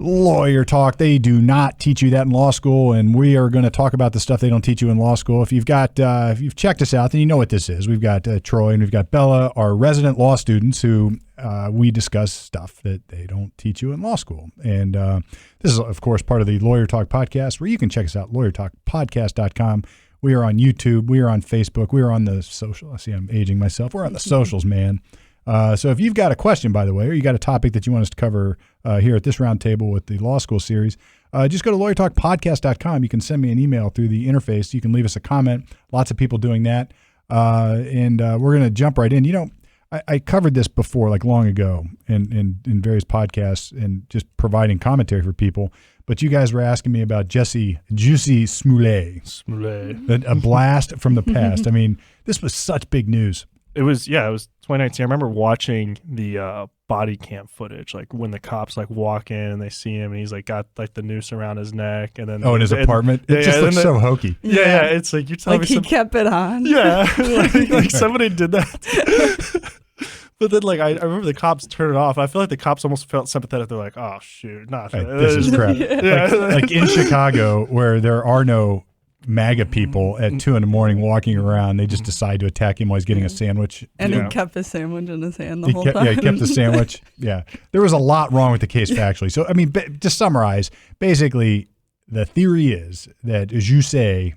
Lawyer talk. They do not teach you that in law school, and we are going to talk about the stuff they don't teach you in law school. If you've checked us out, then you know what this is. We've got Troy and we've got Bella, our resident law students, who we discuss stuff that they don't teach you in law school. And this is, of course, part of the Lawyer Talk podcast, where you can check us out, lawyertalkpodcast.com. We are on YouTube. We are on Facebook. We are on the social. See, I'm aging myself. We're on the socials, man. So if you've got a question, by the way, or you got a topic that you want us to cover here at this round table with the law school series, just go to lawyertalkpodcast.com. You can send me an email through the interface. You can leave us a comment. Lots of people doing that. And we're going to jump right in. You know, I covered this before, like long ago in various podcasts and just providing commentary for people. But you guys were asking me about Jussie Smollett. A blast from the past. I mean, this was such big news. It was 2019. I remember watching the body cam footage, like when the cops like walk in and they see him and he's like got like the noose around his neck, and then in his apartment. It just looks so hokey. Yeah, it's like you're telling like me he kept it on. Yeah, like somebody did that. But then, like, I remember the cops turned it off. I feel like the cops almost felt sympathetic. They're like, "Oh shoot, not this is crap." Yeah. Like in Chicago, where there are no MAGA people at 2 a.m. walking around, they just decide to attack him while he's getting a sandwich. And he kept his sandwich in his hand the whole time. Yeah, he kept the sandwich. Yeah, there was a lot wrong with the case factually. So, I mean, to summarize, basically, the theory is that Jussie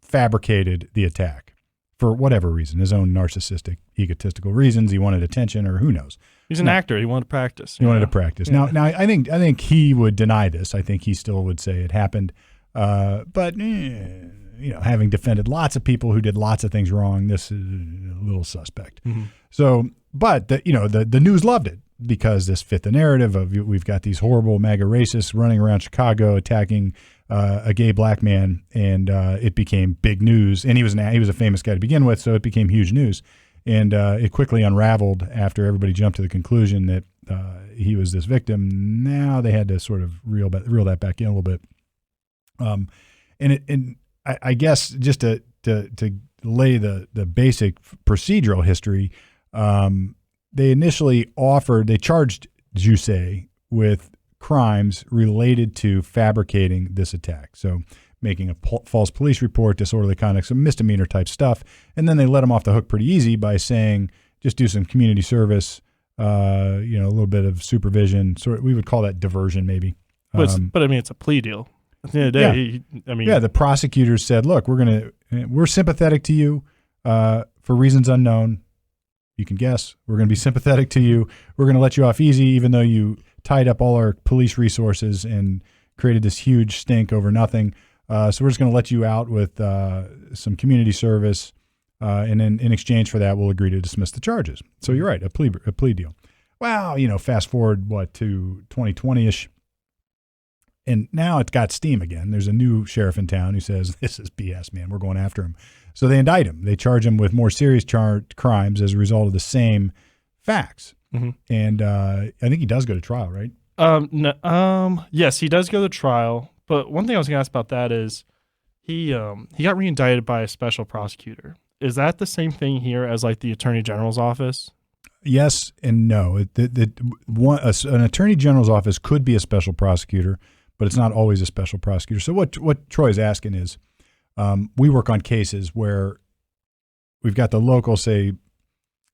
fabricated the attack for whatever reason, his own narcissistic, egotistical reasons. He wanted attention, or who knows. He's an actor. He wanted to practice. He wanted to practice. Yeah. Now, I think he would deny this. I think he still would say it happened. But you know, having defended lots of people who did lots of things wrong, this is a little suspect. Mm-hmm. So, but the news loved it because this fit the narrative of we've got these horrible MAGA racists running around Chicago attacking a gay black man, and it became big news. And he was a famous guy to begin with, so it became huge news. And it quickly unraveled after everybody jumped to the conclusion that he was this victim. Now they had to sort of reel that back in a little bit. And I guess just to lay the basic procedural history, they charged Jussie with crimes related to fabricating this attack. So making a false police report, disorderly conduct, some misdemeanor type stuff. And then they let him off the hook pretty easy by saying, just do some community service, a little bit of supervision. So we would call that diversion maybe. But I mean, it's a plea deal. At the end of the day, the prosecutors said, look, we're sympathetic to you for reasons unknown. You can guess. We're going to be sympathetic to you. We're going to let you off easy, even though you tied up all our police resources and created this huge stink over nothing. So we're just going to let you out with some community service, and then in exchange for that, we'll agree to dismiss the charges. So you're right, a plea deal. Well, fast forward to 2020-ish. And now it's got steam again. There's a new sheriff in town who says, this is BS, man. We're going after him. So they indict him. They charge him with more serious crimes as a result of the same facts. Mm-hmm. And I think he does go to trial, right? Yes, he does go to trial. But one thing I was going to ask about that is he got reindicted by a special prosecutor. Is that the same thing here as like the Attorney General's office? Yes and no. An Attorney General's office could be a special prosecutor, but it's not always a special prosecutor. So what Troy's asking is, we work on cases where we've got the local, say,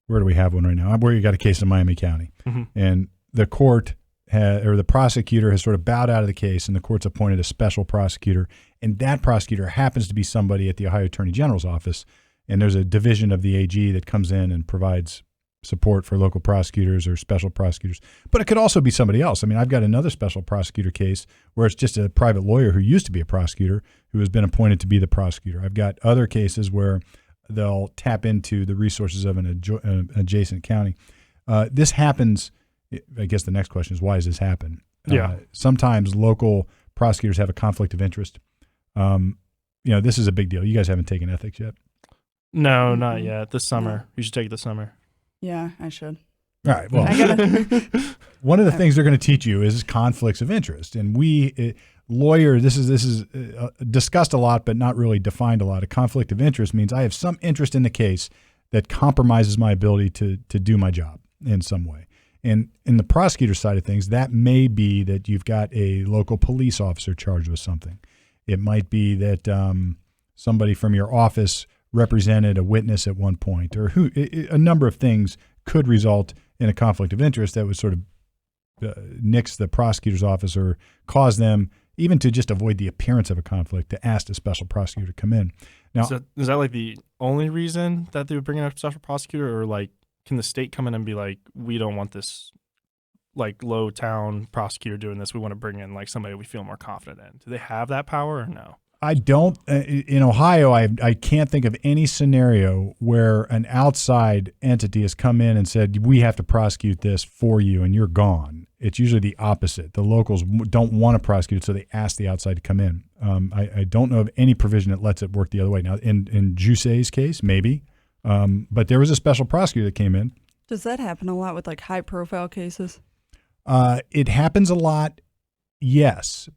where do we have one right now? Where you got a case in Miami County, mm-hmm. and the court or the prosecutor has sort of bowed out of the case, and the court's appointed a special prosecutor, and that prosecutor happens to be somebody at the Ohio Attorney General's office, and there's a division of the AG that comes in and provides support for local prosecutors or special prosecutors. But it could also be somebody else. I mean, I've got another special prosecutor case where it's just a private lawyer who used to be a prosecutor who has been appointed to be the prosecutor. I've got other cases where they'll tap into the resources of an adjacent county. This happens. I guess the next question is, why does this happen? Sometimes local prosecutors have a conflict of interest. This is a big deal. You guys haven't taken ethics yet? No, not yet. This summer. You should take it this summer. Yeah, I should. All right. Well, one of the things they're going to teach you is conflicts of interest. And lawyers, this is discussed a lot, but not really defined a lot. A conflict of interest means I have some interest in the case that compromises my ability to do my job in some way. And in the prosecutor side of things, that may be that you've got a local police officer charged with something. It might be that somebody from your office represented a witness at one point, or a number of things could result in a conflict of interest that would sort of nix the prosecutor's office or cause them, even to just avoid the appearance of a conflict, to ask a special prosecutor to come in. Now, is that like the only reason that they would bring in a special prosecutor, or like can the state come in and be like, we don't want this like low town prosecutor doing this, we want to bring in like somebody we feel more confident in? Do they have that power or no? I don't. In Ohio, I can't think of any scenario where an outside entity has come in and said, we have to prosecute this for you and you're gone. It's usually the opposite. The locals don't want to prosecute it, so they ask the outside to come in. I don't know of any provision that lets it work the other way. Now, in Jussie's case, maybe, but there was a special prosecutor that came in. Does that happen a lot with like high profile cases? It happens a lot, yes,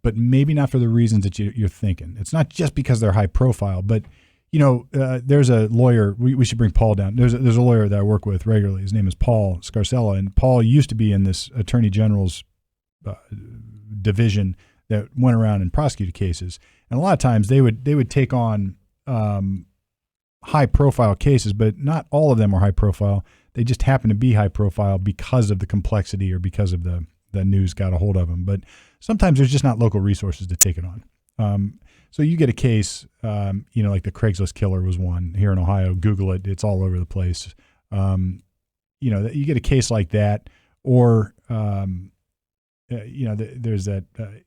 but maybe not for the reasons that you're thinking. It's not just because they're high profile, but there's a lawyer. We should bring Paul down. There's a lawyer that I work with regularly. His name is Paul Scarcella, and Paul used to be in this Attorney General's division that went around and prosecuted cases. And a lot of times they would take on high profile cases, but not all of them are high profile. They just happen to be high profile because of the complexity or because of the news got a hold of them. But sometimes there's just not local resources to take it on. So you get a case, like the Craigslist killer was one here in Ohio. Google it; it's all over the place. You get a case like that, or there's that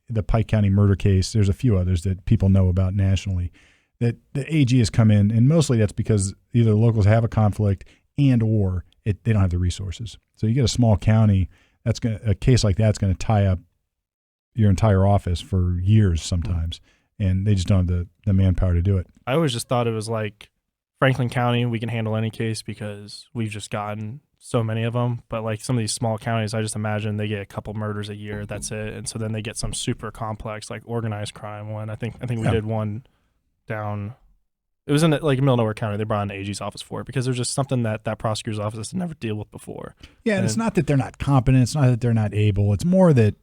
the Pike County murder case. There's a few others that people know about nationally. That the AG has come in, and mostly that's because either the locals have a conflict or they don't have the resources. So you get a small county. A case like that's going to tie up your entire office for years sometimes, and they just don't have the manpower to do it. I always just thought it was like Franklin County, we can handle any case because we've just gotten so many of them. But like some of these small counties, I just imagine they get a couple murders a year. That's it. And so then they get some super complex, like organized crime one. I think we did one down. It was in like middle of nowhere county. They brought in the AG's office for it because there's just something that prosecutor's office has never dealt with before. Yeah, and it's not that they're not competent. It's not that they're not able. It's more that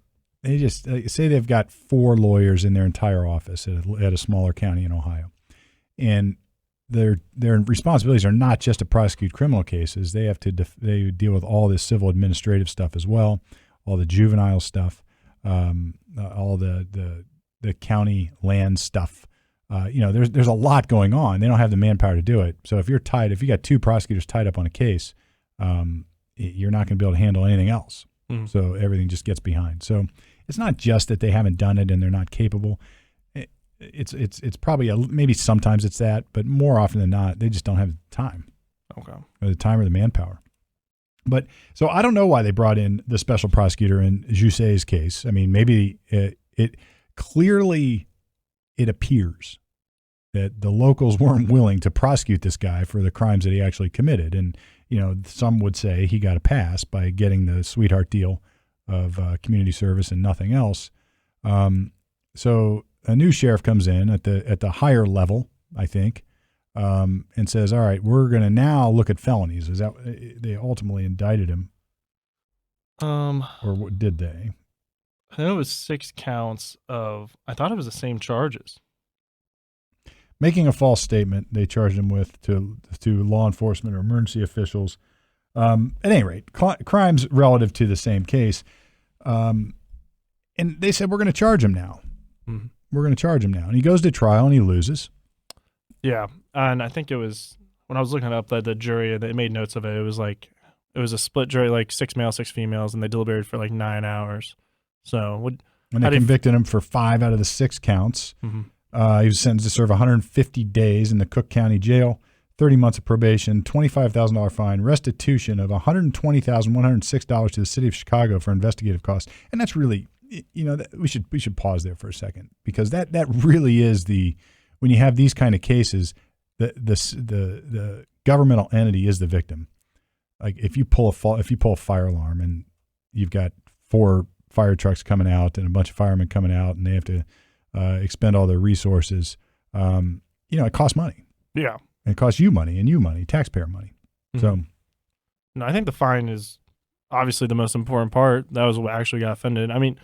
they just say they've got 4 lawyers in their entire office at a smaller county in Ohio, and their responsibilities are not just to prosecute criminal cases. They have to they deal with all this civil administrative stuff as well, all the juvenile stuff, all the county land stuff. There's a lot going on. They don't have the manpower to do it. So if you got 2 prosecutors tied up on a case, you're not going to be able to handle anything else. Mm-hmm. So everything just gets behind. So it's not just that they haven't done it and they're not capable. It's probably maybe sometimes it's that, but more often than not, they just don't have the time. Okay. Or the time or the manpower. But so I don't know why they brought in the special prosecutor in Jussie's case. I mean, maybe it clearly it appears that the locals weren't willing to prosecute this guy for the crimes that he actually committed. And, some would say he got a pass by getting the sweetheart deal of community service and nothing else. So a new sheriff comes in at the higher level, I think, and says, all right, we're going to now look at felonies. Is that they ultimately indicted him? Or did they? I know it was 6 counts of, I thought it was the same charges. Making a false statement, they charged him with to law enforcement or emergency officials. At any rate, crimes relative to the same case. And they said, we're going to charge him now. Mm-hmm. We're going to charge him now. And he goes to trial and he loses. Yeah. And I think it was, when I was looking up the jury, they made notes of it. It was a split jury, like 6 males, 6 females, and they deliberated for like 9 hours. So and they convicted him for 5 out of the 6 counts. Mm-hmm. He was sentenced to serve 150 days in the Cook County Jail, 30 months of probation, $25,000 fine, restitution of $120,106 to the city of Chicago for investigative costs. And that's really, we should pause there for a second, because that really is when you have these kind of cases, the governmental entity is the victim. Like if you pull a fire alarm and you've got 4 fire trucks coming out and a bunch of firemen coming out and they have to expend all their resources, it costs money. Yeah. And it costs you money, taxpayer money. Mm-hmm. So, no, I think the fine is obviously the most important part. That was what actually got offended. I mean,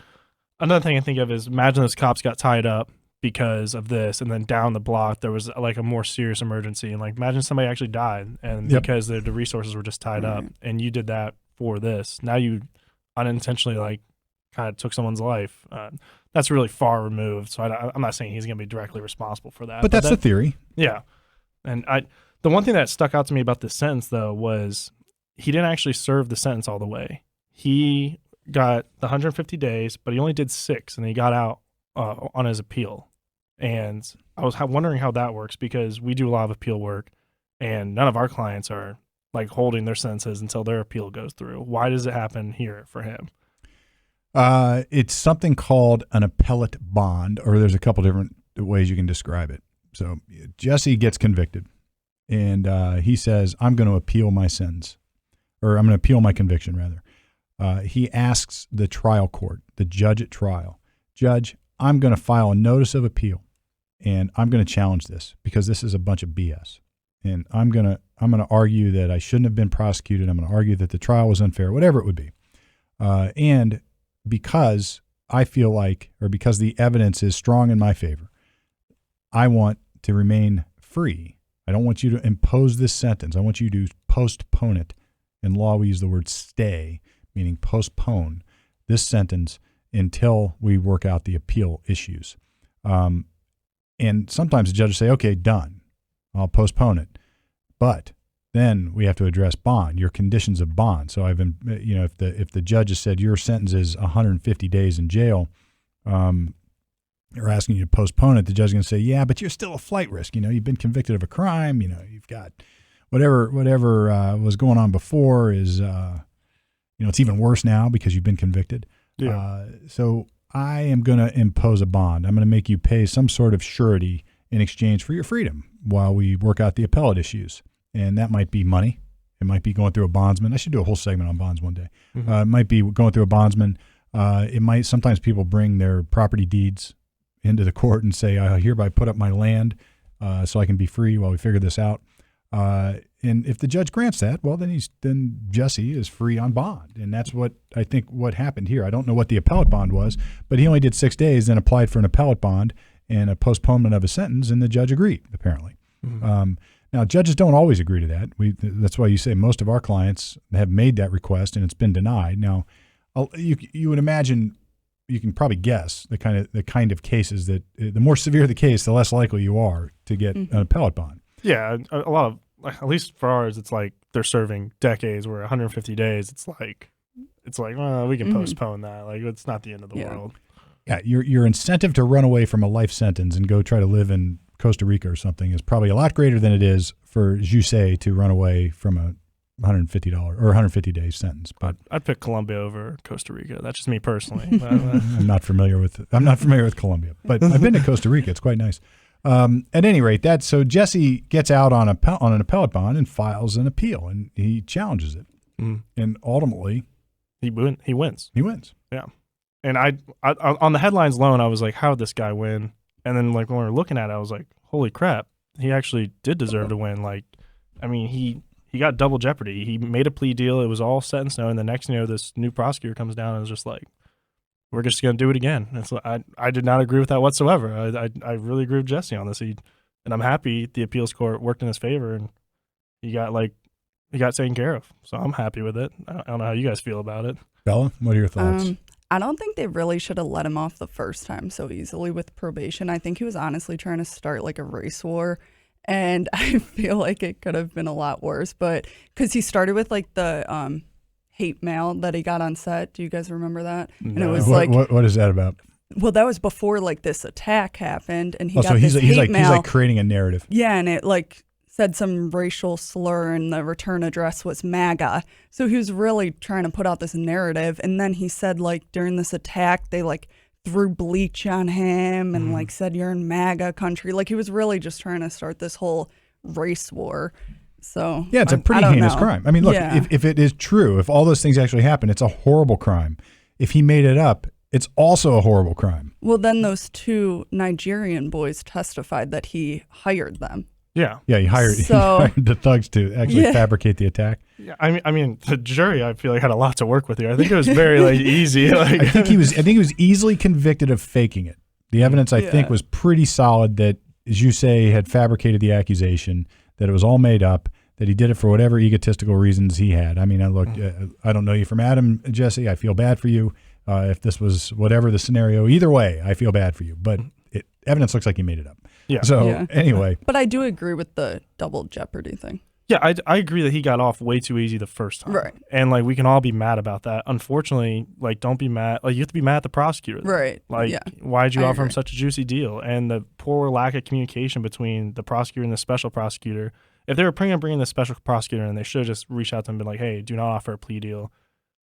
another thing I think of is imagine those cops got tied up because of this, and then down the block there was like a more serious emergency, and like imagine somebody actually died, and because the resources were just tied up, and you did that for this. Now you unintentionally like kind of took someone's life. That's really far removed. So I'm not saying he's going to be directly responsible for that. But that's the theory. Yeah, and the one thing that stuck out to me about this sentence though was he didn't actually serve the sentence all the way. He got the 150 days, but he only did 6, and he got out on his appeal. And I was wondering how that works, because we do a lot of appeal work, and none of our clients are like holding their sentences until their appeal goes through. Why does it happen here for him? It's something called an appellate bond, or there's a couple different ways you can describe it. So Jussie gets convicted, and he says, I'm going to appeal my sentence, or I'm going to appeal my conviction, rather. He asks the trial court, the judge at trial, Judge, I'm going to file a notice of appeal, and I'm going to challenge this because this is a bunch of BS. And I'm going to argue that I shouldn't have been prosecuted. I'm going to argue that the trial was unfair, whatever it would be. And because I feel like, or because the evidence is strong in my favor, I want to remain free. I don't want you to impose this sentence. I want you to postpone it. In law, we use the word stay, meaning postpone this sentence until we work out the appeal issues. And sometimes the judges say, okay, done. I'll postpone it. But then we have to address bond, your conditions of bond. So I've been, if the judge has said your sentence is 150 days in jail, or asking you to postpone it, the judge is going to say, yeah, but you're still a flight risk. You've been convicted of a crime. You've got whatever was going on before is, it's even worse now because you've been convicted. Yeah. So I am going to impose a bond. I'm going to make you pay some sort of surety in exchange for your freedom while we work out the appellate issues. And that might be money. It might be going through a bondsman. I should do a whole segment on bonds one day. Mm-hmm. It might be going through a bondsman. Sometimes people bring their property deeds into the court and say, I hereby put up my land so I can be free while we figure this out. And if the judge grants that, well, then Jussie is free on bond. And that's what I think what happened here. I don't know what the appellate bond was, but he only did 6 days, then applied for an appellate bond and a postponement of a sentence, and the judge agreed, apparently. Mm-hmm. Now, judges don't always agree to that. That's why you say most of our clients have made that request and it's been denied. Now, you would imagine, you can probably guess the kind of cases that the more severe the case, the less likely you are to get an appellate bond. Yeah, a lot of, at least for ours, it's like they're serving decades. Where 150 days, it's like well, we can postpone that. Like, it's not the end of the world. Yeah, your incentive to run away from a life sentence and go try to live in Costa Rica or something is probably a lot greater than it is for Jussie to run away from a $150 or 150 day sentence. But I'd pick Colombia over Costa Rica. That's just me personally. I'm not familiar with Colombia, but I've been to Costa Rica. It's quite nice. At any rate, so Jussie gets out on an appellate bond and files an appeal, and he challenges it, and ultimately he wins. He wins. Yeah, and I on the headlines alone, I was like, how did this guy win? And then like when we were looking at it, I was like, holy crap, he actually did deserve to win. Like, I mean, he got double jeopardy. He made a plea deal. It was all set in stone. And the next thing you know, this new prosecutor comes down and is just like, we're just going to do it again. And so I did not agree with that whatsoever. I really agree with Jussie on this. And I'm happy the appeals court worked in his favor, and he got taken care of. So I'm happy with it. I don't know how you guys feel about it. Bella, what are your thoughts? I don't think they really should have let him off the first time so easily with probation. I think he was honestly trying to start like a race war, and I feel like it could have been a lot worse. But because he started with like the hate mail that he got on set. Do you guys remember that? No. And it was what is that about? Well, that was before like this attack happened, and so he's like creating a narrative. Yeah, and it like said some racial slur, and the return address was MAGA. So he was really trying to put out this narrative. And then he said like during this attack, they like threw bleach on him and like said, you're in MAGA country. Like he was really just trying to start this whole race war. So yeah, it's a pretty heinous crime. I mean, look, if it is true, if all those things actually happen, it's a horrible crime. If he made it up, it's also a horrible crime. Well, then those 2 Nigerian boys testified that he hired them. Yeah. Yeah, he hired the thugs to actually fabricate the attack. Yeah, I mean, the jury, I feel like had a lot to work with here. I think it was very easy. I think he was easily convicted of faking it. The evidence I think was pretty solid that, as you say, had fabricated the accusation, that it was all made up, that he did it for whatever egotistical reasons he had. I mean, I don't know you from Adam, Jesse. I feel bad for you. If this was whatever the scenario, either way, I feel bad for you. But evidence looks like he made it up. Yeah. So anyway. But I do agree with the double jeopardy thing. Yeah, I agree that he got off way too easy the first time. Right. And we can all be mad about that. Unfortunately, don't be mad. You have to be mad at the prosecutor. Right. Why'd you offer him such a juicy deal? And the poor lack of communication between the prosecutor and the special prosecutor. If they were bringing the special prosecutor in, they should have just reached out to him and been like, hey, do not offer a plea deal.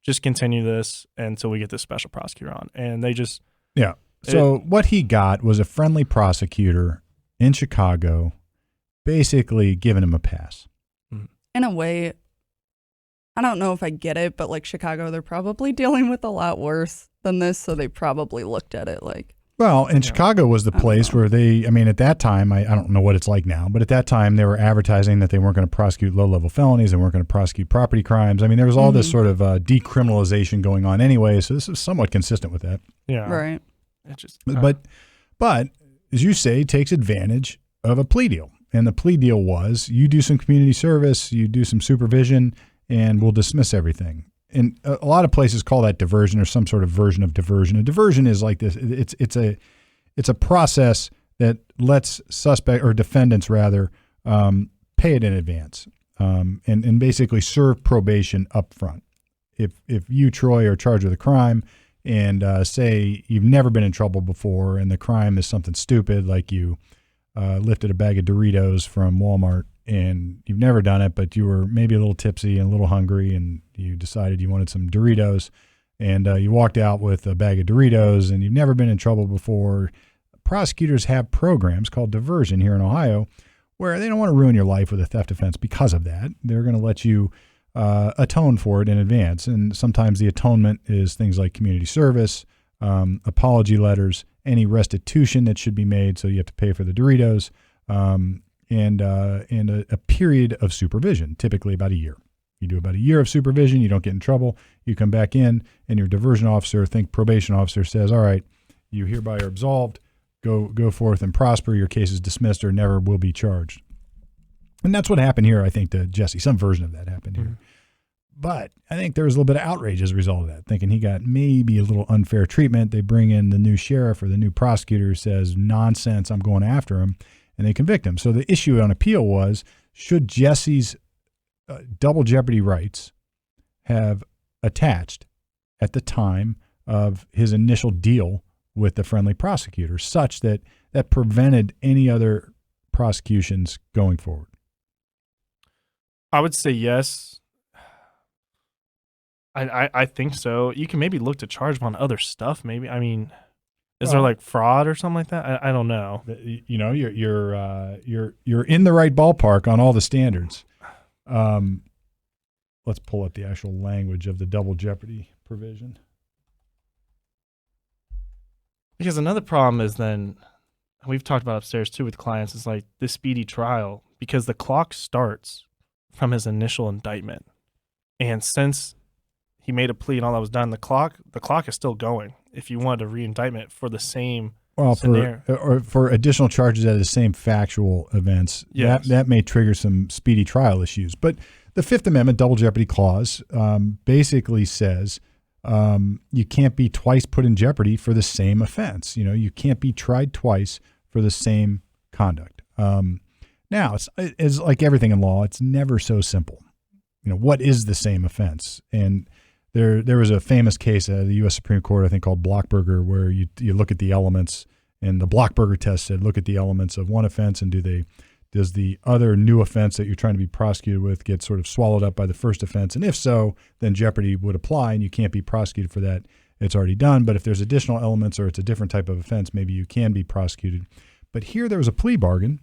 Just continue this until we get this special prosecutor on. And they just... Yeah. So what he got was a friendly prosecutor in Chicago basically giving him a pass. In a way, I don't know if I get it, but Chicago, they're probably dealing with a lot worse than this, so they probably looked at it like... Well, and Chicago was the place where at that time, I don't know what it's like now, but at that time they were advertising that they weren't going to prosecute low-level felonies, they weren't going to prosecute property crimes. I mean, there was all this sort of decriminalization going on anyway, so this is somewhat consistent with that. Yeah. Right. But as you say, takes advantage of a plea deal. And the plea deal was you do some community service, you do some supervision, and we'll dismiss everything. And a lot of places call that diversion or some sort of version of diversion. A diversion is like this. It's a process that lets defendants rather pay it in advance and basically serve probation up front. If you, Troy, are charged with a crime and say you've never been in trouble before and the crime is something stupid like you lifted a bag of Doritos from Walmart and you've never done it, but you were maybe a little tipsy and a little hungry and you decided you wanted some Doritos and you walked out with a bag of Doritos and you've never been in trouble before. Prosecutors have programs called Diversion here in Ohio where they don't want to ruin your life with a theft offense because of that. They're going to let you atone for it in advance. And sometimes the atonement is things like community service, apology letters, any restitution that should be made, so you have to pay for the Doritos, and a period of supervision, typically about a year. You do about a year of supervision, you don't get in trouble, you come back in, and your diversion officer, probation officer, says, all right, you hereby are absolved, go forth and prosper, your case is dismissed or never will be charged. And that's what happened here, I think, to Jussie. Some version of that happened here. But I think there was a little bit of outrage as a result of that, thinking he got maybe a little unfair treatment. They bring in the new sheriff or the new prosecutor who says, nonsense, I'm going after him, and they convict him. So the issue on appeal was, should Jussie's double jeopardy rights have attached at the time of his initial deal with the friendly prosecutor such that that prevented any other prosecutions going forward? I would say yes. I think so. You can maybe look to charge him on other stuff. Maybe. I mean, is there fraud or something like that? I don't know. You know, you're in the right ballpark on all the standards. Let's pull up the actual language of the double jeopardy provision. Because another problem is then, we've talked about upstairs too with clients, is the speedy trial, because the clock starts from his initial indictment. And since he made a plea and all that was done, the clock is still going. If you wanted a re-indictment for the same scenario. For additional charges out of the same factual events, that may trigger some speedy trial issues. But the Fifth Amendment double jeopardy clause basically says you can't be twice put in jeopardy for the same offense. You know, you can't be tried twice for the same conduct. Now, it's like everything in law, it's never so simple. You know, what is the same offense? And there was a famous case at the U.S. Supreme Court, I think, called Blockberger, where you look at the elements, and the Blockberger test said, look at the elements of one offense, and does the other new offense that you're trying to be prosecuted with get sort of swallowed up by the first offense? And if so, then jeopardy would apply, and you can't be prosecuted for that. It's already done. But if there's additional elements or it's a different type of offense, maybe you can be prosecuted. But here there was a plea bargain,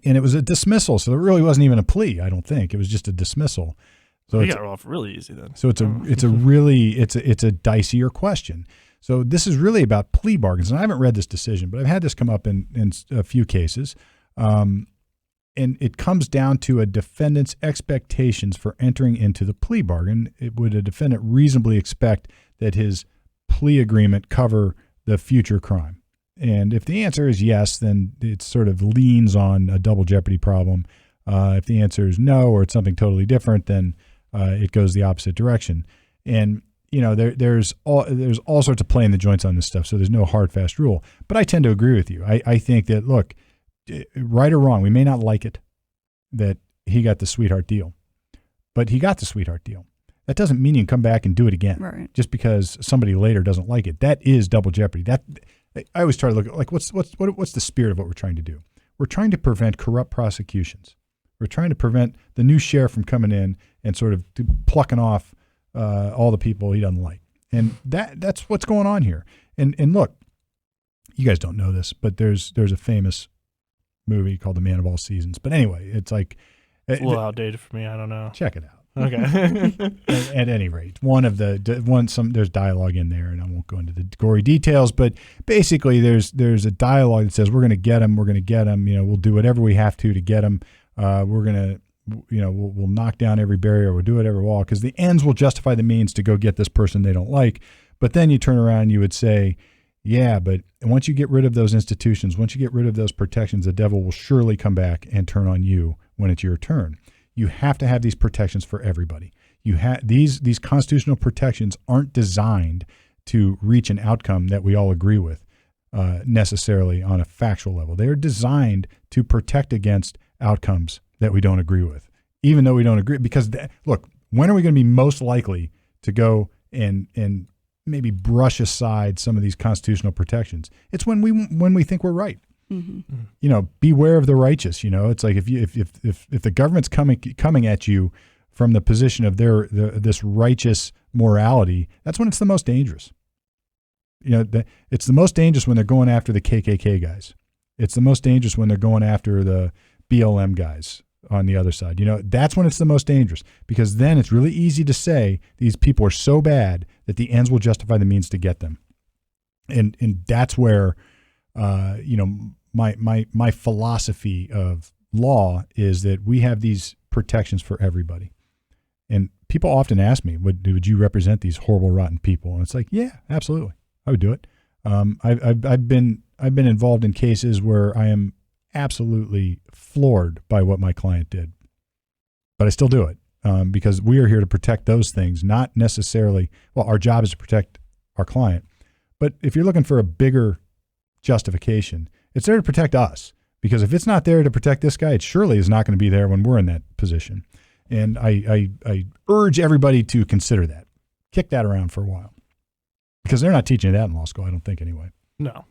and it was a dismissal, so it really wasn't even a plea, I don't think. It was just a dismissal. So you got it off really easy then. So it's a dicier question. So this is really about plea bargains, and I haven't read this decision, but I've had this come up in a few cases. and it comes down to a defendant's expectations for entering into the plea bargain. Would a defendant reasonably expect that his plea agreement cover the future crime? And if the answer is yes, then it sort of leans on a double jeopardy problem. If the answer is no, or it's something totally different, then it goes the opposite direction. And there's all sorts of play in the joints on this stuff, so there's no hard, fast rule. But I tend to agree with you. I think that, look, right or wrong, we may not like it that he got the sweetheart deal, but he got the sweetheart deal. That doesn't mean you can come back and do it again, right, just because somebody later doesn't like it. That is double jeopardy. That I always try to look at, like, what's the spirit of what we're trying to do? We're trying to prevent corrupt prosecutions. We're trying to prevent the new sheriff from coming in and sort of plucking off all the people he doesn't like. And that's what's going on here. And look, you guys don't know this, but there's a famous movie called The Man of All Seasons. But anyway, it's like it's a little outdated for me. I don't know. Check it out. Okay. At any rate, there's dialogue in there, and I won't go into the gory details, but basically there's a dialogue that says we're going to get him. We'll do whatever we have to get him. We're going to, we'll knock down every barrier. We'll do whatever wall, because the ends will justify the means to go get this person they don't like. But then you turn around and you would say, yeah, but once you get rid of those institutions, once you get rid of those protections, the devil will surely come back and turn on you when it's your turn. You have to have these protections for everybody. You have these constitutional protections aren't designed to reach an outcome that we all agree with necessarily on a factual level. They are designed to protect against outcomes that we don't agree with, even though we don't agree. Because look, when are we going to be most likely to go and maybe brush aside some of these constitutional protections? It's when we think we're right. Mm-hmm. Beware of the righteous. It's like if the government's coming at you from the position of this righteous morality, that's when it's the most dangerous. It's the most dangerous when they're going after the KKK guys. It's the most dangerous when they're going after the BLM guys on the other side. That's when it's the most dangerous, because then it's really easy to say these people are so bad that the ends will justify the means to get them. And that's where, my philosophy of law is that we have these protections for everybody. And people often ask me, would you represent these horrible, rotten people? And it's like, yeah, absolutely. I would do it. I've been involved in cases where I am absolutely floored by what my client did, but I still do it because we are here to protect those things, not necessarily, our job is to protect our client. But if you're looking for a bigger justification, it's there to protect us, because if it's not there to protect this guy, it surely is not going to be there when we're in that position. And I urge everybody to consider that. Kick that around for a while, because they're not teaching that in law school, I don't think, anyway. No.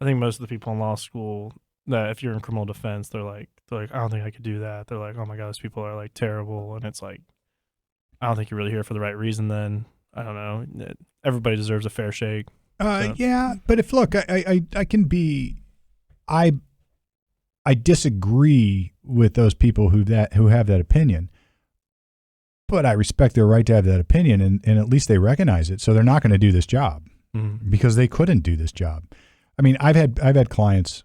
I think most of the people in law school, that if you're in criminal defense, they're like, I don't think I could do that. They're like, oh my God, those people are like terrible. And it's like, I don't think you're really here for the right reason then. I don't know. Everybody deserves a fair shake. So. Yeah, but I disagree with those people who have that opinion, but I respect their right to have that opinion, and at least they recognize it. So they're not going to do this job because they couldn't do this job. I mean, I've had clients.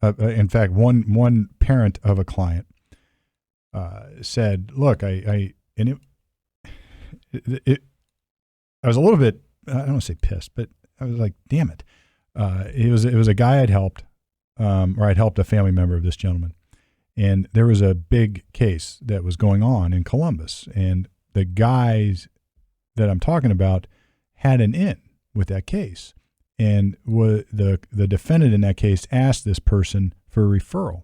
In fact, one parent of a client said, "Look, I was a little bit, I don't want to say pissed, but I was like, damn it. It was a guy I'd helped, or I'd helped a family member of this gentleman. And there was a big case that was going on in Columbus. And the guys that I'm talking about had an in with that case. And the defendant in that case asked this person for a referral.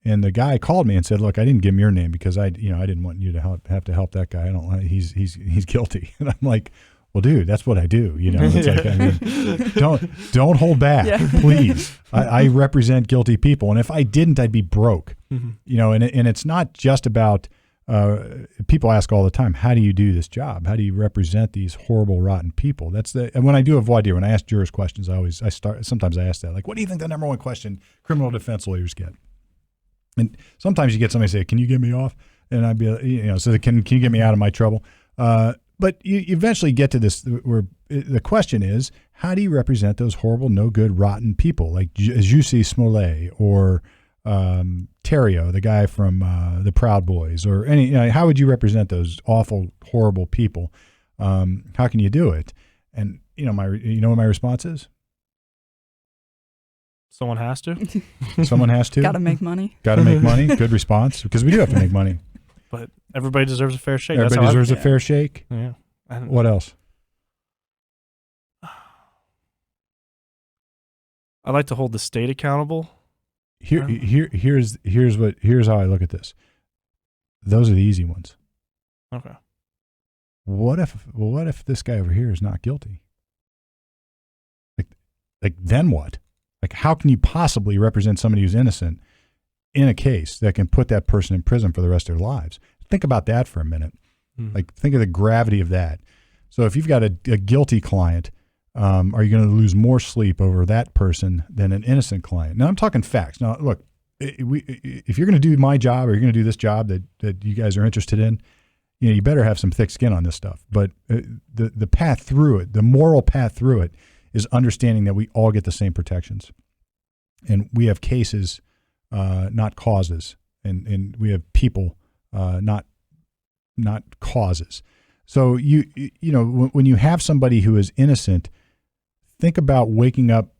And the guy called me and said, "Look, I didn't give him your name because I didn't want you to have to help that guy. I don't. He's guilty." And I'm like, "Well, dude, that's what I do. It's like, I mean, don't hold back, please. I represent guilty people, and if I didn't, I'd be broke. And it's not just about. People ask all the time, how do you do this job? How do you represent these horrible, rotten people? And when I do a voir dire, when I ask jurors questions, sometimes I ask that, like, what do you think the number one question criminal defense lawyers get? And sometimes you get somebody say, "Can you get me off?" And I'd be, so can you get me out of my trouble? But you eventually get to this where the question is, how do you represent those horrible, no good, rotten people like Jussie Smollett or Terrio, the guy from the Proud Boys, or how would you represent those awful, horrible people? How can you do it? And you know what my response is? Someone has to. Someone has to. Got to make money. Got to make money. Good response, because we do have to make money. But everybody deserves a fair shake. Everybody deserves a fair shake. Yeah. What else? I like to hold the state accountable. Here's how I look at this. Those are the easy ones. Okay. What if this guy over here is not guilty? Like then what? Like, how can you possibly represent somebody who's innocent in a case that can put that person in prison for the rest of their lives? Think about that for a minute. Like, think of the gravity of that. So if you've got a guilty client, are you going to lose more sleep over that person than an innocent client? Now, I'm talking facts. Now, look, if you're going to do my job, or you're going to do this job that you guys are interested in, you better have some thick skin on this stuff. But the path through it, the moral path through it, is understanding that we all get the same protections. And we have cases, not causes. And we have people, not causes. So when you have somebody who is innocent, think about waking up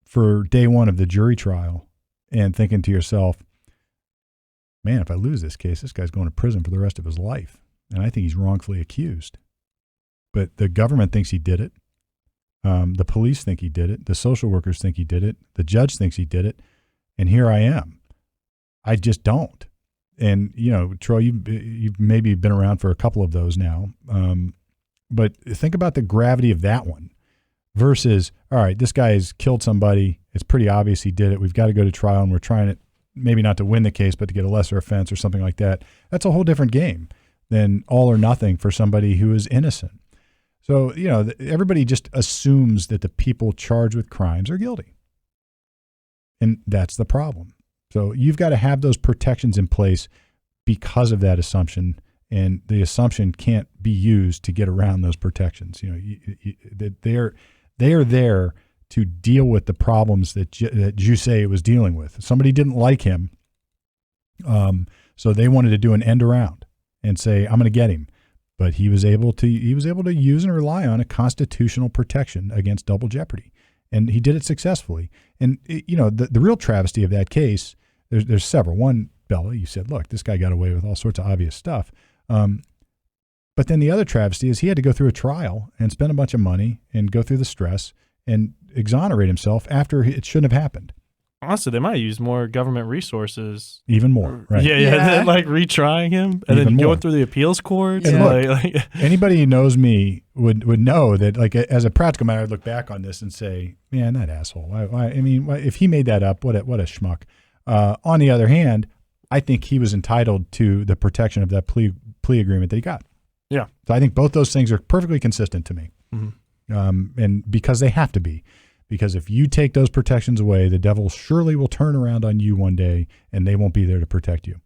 for day one of the jury trial and thinking to yourself, man, if I lose this case, this guy's going to prison for the rest of his life. And I think he's wrongfully accused. But the government thinks he did it. The police think he did it. The social workers think he did it. The judge thinks he did it. And here I am. I just don't. And, Troy, you've maybe been around for a couple of those now. But think about the gravity of that one versus, all right, this guy has killed somebody. It's pretty obvious he did it. We've got to go to trial, and we're trying to maybe not to win the case, but to get a lesser offense or something like that. That's a whole different game than all or nothing for somebody who is innocent. So, everybody just assumes that the people charged with crimes are guilty. And that's the problem. So you've got to have those protections in place because of that assumption, and the assumption can't be used to get around those protections. They are there to deal with the problems that Jussie was dealing with. Somebody didn't like him, so they wanted to do an end around and say, I'm going to get him. But he was able to use and rely on a constitutional protection against double jeopardy, and he did it successfully. And the real travesty of that case, there's several. One, Bella, you said, look, this guy got away with all sorts of obvious stuff. But then the other travesty is he had to go through a trial and spend a bunch of money and go through the stress and exonerate himself after it shouldn't have happened. Honestly, they might use more government resources. Even more, right? Yeah. Like retrying him and Even then more. going through the appeals courts. And like, anybody who knows me would know that, like, as a practical matter, I'd look back on this and say, man, that asshole. I mean, if he made that up, what a schmuck. On the other hand, I think he was entitled to the protection of that plea agreement that he got. Yeah. So I think both those things are perfectly consistent to me. Mm-hmm. And because they have to be. Because if you take those protections away, the devil surely will turn around on you one day, and they won't be there to protect you.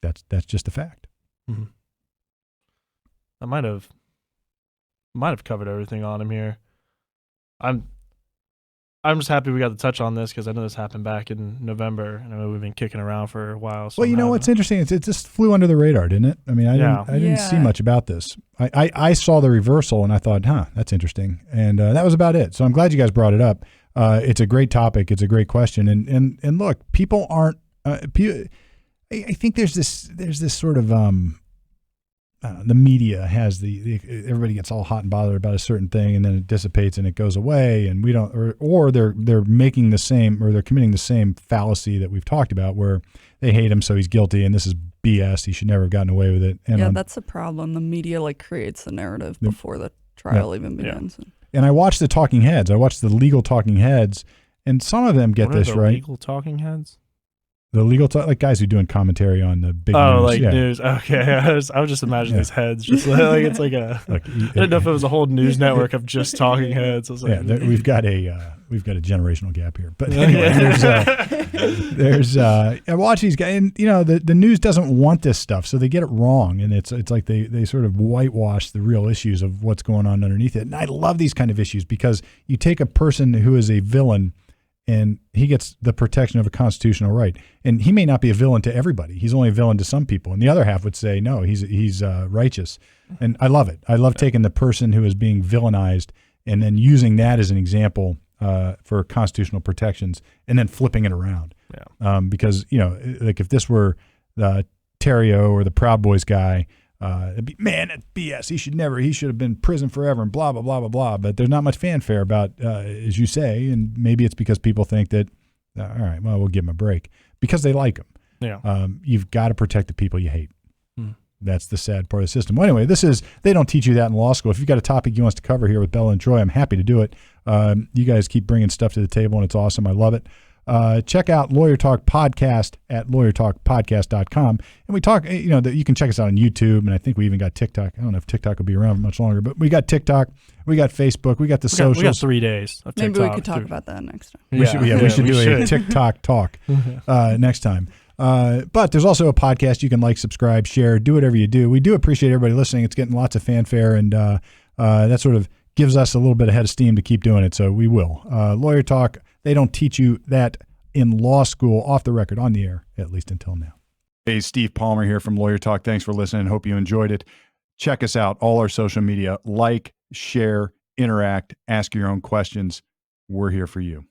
That's just a fact. Mm-hmm. I might have covered everything on him here. I'm just happy we got to touch on this because I know this happened back in November, and I know we've been kicking around for a while. So well, what's interesting? It just flew under the radar, didn't it? I mean, I didn't see much about this. I saw the reversal, and I thought, that's interesting, and that was about it. So I'm glad you guys brought it up. It's a great topic. It's a great question, and look, people aren't. I think there's this sort of the media has everybody gets all hot and bothered about a certain thing, and then it dissipates and it goes away, and we don't, or they're making the same, or they're committing the same fallacy that we've talked about, where they hate him so he's guilty, and this is BS. He should never have gotten away with it. And that's a problem. The media creates the narrative before the trial even begins. Yeah. And I watched the talking heads. I watched the legal talking heads, and some of them get what are this the right. Legal talking heads. The legal like guys who doing commentary on the big news. News. Okay, I was just imagining these heads, just like it's like a. I didn't know if it was a whole news network of just talking heads. I was like, we've got a generational gap here. But anyway, I watch these guys, and the news doesn't want this stuff, so they get it wrong, and it's like they sort of whitewash the real issues of what's going on underneath it. And I love these kind of issues because you take a person who is a villain and he gets the protection of a constitutional right. And he may not be a villain to everybody. He's only a villain to some people. And the other half would say, no, he's righteous. And I love it. I love taking the person who is being villainized and then using that as an example for constitutional protections and then flipping it around. Yeah. Because, like if this were Terrio or the Proud Boys guy, it'd be, man, that's BS. He should have been in prison forever and blah, blah, blah, blah, blah. But there's not much fanfare about, as you say, and maybe it's because people think that, all right, well, we'll give him a break because they like him. Yeah. You've got to protect the people you hate. That's the sad part of the system. Well, anyway, they don't teach you that in law school. If you've got a topic you want us to cover here with Bella and Troy, I'm happy to do it. You guys keep bringing stuff to the table, and it's awesome. I love it. Check out Lawyer Talk Podcast at lawyertalkpodcast.com. And we talk, that you can check us out on YouTube, and I think we even got TikTok. I don't know if TikTok will be around much longer, but we got TikTok, we got Facebook, we got the socials. We got 3 days of TikTok. Maybe we could talk about that next time. We should do a TikTok talk next time. But there's also a podcast you can like, subscribe, share, do whatever you do. We do appreciate everybody listening. It's getting lots of fanfare, and that sort of gives us a little bit of head of steam to keep doing it. So we will. Lawyer Talk, they don't teach you that in law school, off the record, on the air, at least until now. Hey, Steve Palmer here from Lawyer Talk. Thanks for listening. Hope you enjoyed it. Check us out, all our social media. Like, share, interact, ask your own questions. We're here for you.